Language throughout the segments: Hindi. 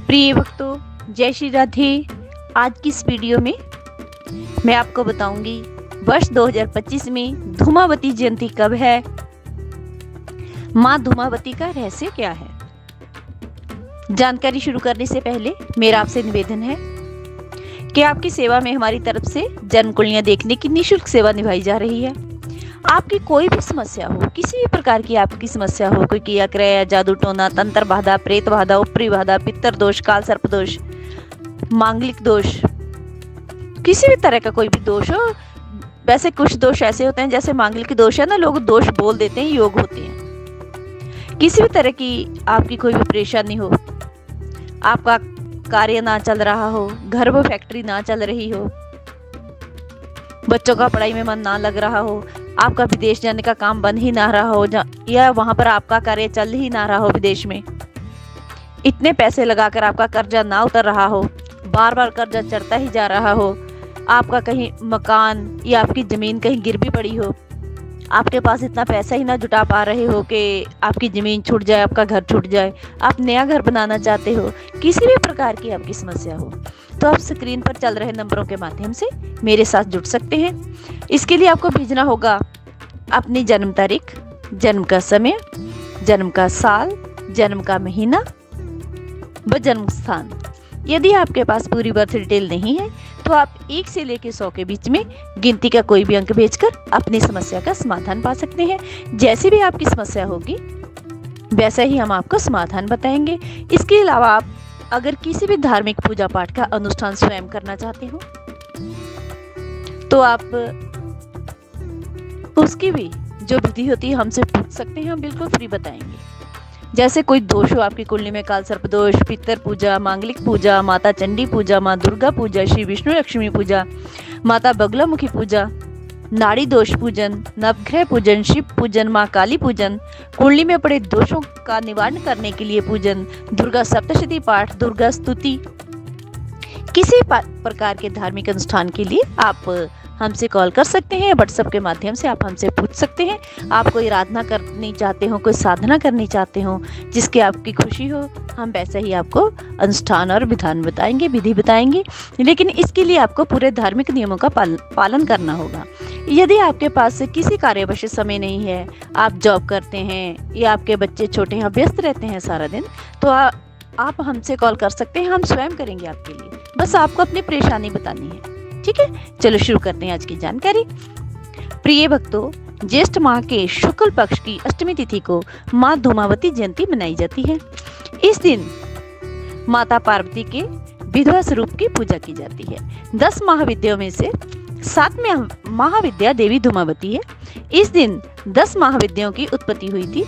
प्रिय भक्तों, जय श्री राधे। आज की इस वीडियो में मैं आपको बताऊंगी वर्ष 2025 में धूमावती जयंती कब है, माँ धूमावती का रहस्य क्या है। जानकारी शुरू करने से पहले मेरा आपसे निवेदन है कि आपकी सेवा में हमारी तरफ से जन्म कुंडलियां देखने की निःशुल्क सेवा निभाई जा रही है। आपकी कोई भी समस्या हो, किसी भी प्रकार की आपकी समस्या हो, कोई किया क्रय, जादू टोना, तंत्र बाधा, प्रेत बाधा, ऊपरी बाधा, पितर दोष, काल सर्प दोष, मांगलिक दोष, किसी भी तरह का कोई भी दोष हो। वैसे कुछ दोष ऐसे होते हैं, जैसे मांगलिक दोष है ना, लोग दोष बोल देते हैं, योग होते हैं। किसी भी तरह की आपकी कोई भी परेशानी हो, आपका कार्य ना चल रहा हो, घर वो फैक्ट्री ना चल रही हो, बच्चों का पढ़ाई में मन ना लग रहा हो, आपका विदेश जाने का काम बन ही ना रहा हो, या वहां पर आपका कार्य चल ही ना रहा हो, विदेश में इतने पैसे लगाकर आपका कर्जा ना उतर रहा हो, बार बार कर्जा चढ़ता ही जा रहा हो, आपका कहीं मकान या आपकी जमीन कहीं गिरवी पड़ी हो, आपके पास इतना पैसा ही ना जुटा पा रहे हो कि आपकी ज़मीन छूट जाए, आपका घर छूट जाए, आप नया घर बनाना चाहते हो, किसी भी प्रकार की आपकी समस्या हो, तो आप स्क्रीन पर चल रहे नंबरों के माध्यम से मेरे साथ जुड़ सकते हैं। इसके लिए आपको भेजना होगा अपनी जन्म तारीख, जन्म का समय, जन्म का साल, जन्म का महीना व जन्म स्थान। यदि आपके पास पूरी बर्थ डिटेल नहीं है तो आप 1 से लेकर 100 के बीच में गिनती का कोई भी अंक भेजकर अपनी समस्या का समाधान पा सकते हैं। जैसी भी आपकी समस्या होगी वैसा ही हम आपको समाधान बताएंगे। इसके अलावा आप अगर किसी भी धार्मिक पूजा पाठ का अनुष्ठान स्वयं करना चाहते हो तो आप उसकी भी जो विधि होती है हमसे पूछ सकते हैं, हम बिल्कुल फ्री बताएंगे। जैसे कोई दोष हो आपकी कुंडली में, काल सर्प दोष, पितर पूजा, मांगलिक पूजा, माता चंडी पूजा, माँ दुर्गा पूजा, श्री विष्णु लक्ष्मी पूजा, माता बगलामुखी पूजा, नाड़ी दोष पूजन, नवग्रह पूजन, शिव पूजन, माँ काली पूजन, कुंडली में पड़े दोषों का निवारण करने के लिए पूजन, दुर्गा सप्तशती पाठ, दुर्गा स्तुति, किसी प्रकार के धार्मिक अनुष्ठान के लिए आप हमसे कॉल कर सकते हैं। व्हाट्सएप के माध्यम से आप हमसे पूछ सकते हैं। आप कोई आराधना करनी चाहते हो, कोई साधना करनी चाहते हो जिसकी आपकी खुशी हो, हम वैसे ही आपको अनुष्ठान और विधान बताएंगे, विधि बताएंगे। लेकिन इसके लिए आपको पूरे धार्मिक नियमों का पालन करना होगा। यदि आपके पास किसी कार्यवश समय नहीं है, आप जॉब करते हैं या आपके बच्चे छोटे हैं, व्यस्त रहते हैं सारा दिन, तो आप हमसे कॉल कर सकते हैं, हम स्वयं करेंगे आपके लिए। बस आपको अपनी परेशानी बतानी है, ठीक है। चलो शुरू करते हैं आज की जानकारी। प्रिय भक्तों, ज्येष्ठ माह के शुक्ल पक्ष की अष्टमी तिथि को माँ धूमावती जयंती मनाई जाती है। इस दिन माता पार्वती के विधवा स्वरूप की पूजा की जाती है। 10 महाविद्याओं में से 7वीं महाविद्या देवी धूमावती है। इस दिन 10 महाविद्याओं की उत्पत्ति हुई थी।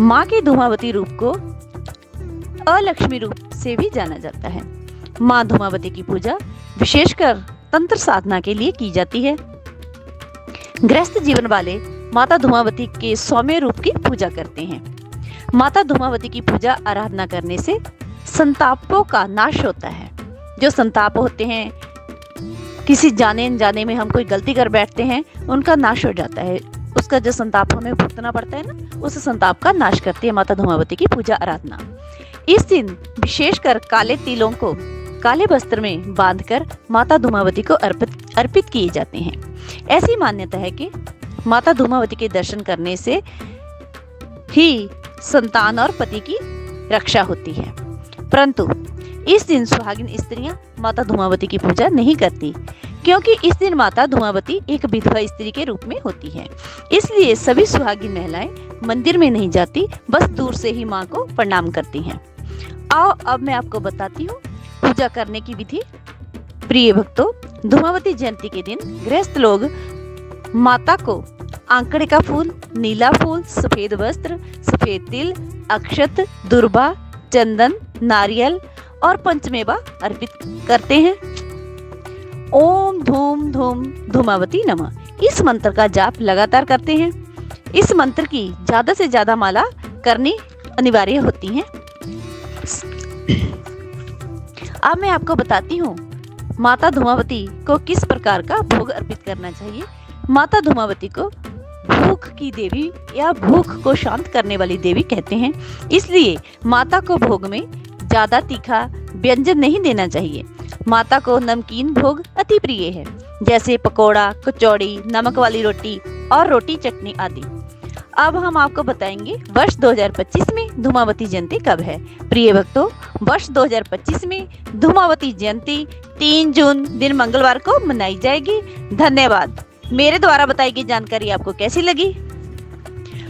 माँ के धूमावती रूप को अलक्ष्मी रूप से भी जाना जाता है। माँ धूमावती की पूजा विशेषकर तंत्र साधना के लिए की जाती है। गृहस्थ जीवन वाले माता धूमावती के सौम्य रूप की पूजा करते हैं। माता धूमावती की पूजा आराधना करने से संतापों का नाश होता है। जो संताप होते हैं, किसी जाने अनजाने में हम कोई गलती कर बैठते हैं, उनका नाश हो जाता है। उसका जो संताप हमें भुगतना पड़ता है ना, उस संताप का नाश करती है माता धूमावती की पूजा आराधना। इस दिन विशेषकर काले तिलों को काले वस्त्र में बांधकर माता धूमावती को अर्पित किए जाते हैं। ऐसी मान्यता है कि माता धूमावती के दर्शन करने से ही संतान और पति की रक्षा होती है। परंतु इस दिन सुहागिन स्त्रियां माता धूमावती की पूजा नहीं करती, क्योंकि इस दिन माता धूमावती एक विधवा स्त्री के रूप में होती है। इसलिए सभी सुहागिन महिलाएं मंदिर में नहीं जाती, बस दूर से ही माँ को प्रणाम करती हैं। आओ अब मैं आपको बताती हूँ पूजा करने की विधि। प्रिय भक्तों, धूमावती जयंती के दिन गृहस्थ लोग माता को आंकड़े का फूल, नीला फूल, सफेद वस्त्र, सफेद तिल, अक्षत, दुर्बा, चंदन, नारियल और पंचमेवा अर्पित करते हैं। ओम धूम धूम धूमावती नमः इस मंत्र का जाप लगातार करते हैं। इस मंत्र की ज्यादा से ज्यादा माला करनी अनिवार्य होती है। अब मैं आपको बताती हूँ माता धूमावती को किस प्रकार का भोग अर्पित करना चाहिए। माता धूमावती को भूख की देवी या भूख को शांत करने वाली देवी कहते हैं। इसलिए माता को भोग में ज्यादा तीखा व्यंजन नहीं देना चाहिए। माता को नमकीन भोग अति प्रिय है, जैसे पकोड़ा, कचौड़ी, नमक वाली रोटी और रोटी चटनी आदि। अब हम आपको बताएंगे वर्ष 2025 में धूमावती जयंती कब है। प्रिय भक्तों, वर्ष 2025 में धूमावती जयंती 3 जून दिन मंगलवार को मनाई जाएगी। धन्यवाद। मेरे द्वारा बताई गई जानकारी आपको कैसी लगी?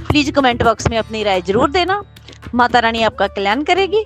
प्लीज कमेंट बॉक्स में अपनी राय जरूर देना। माता रानी आपका कल्याण करेगी।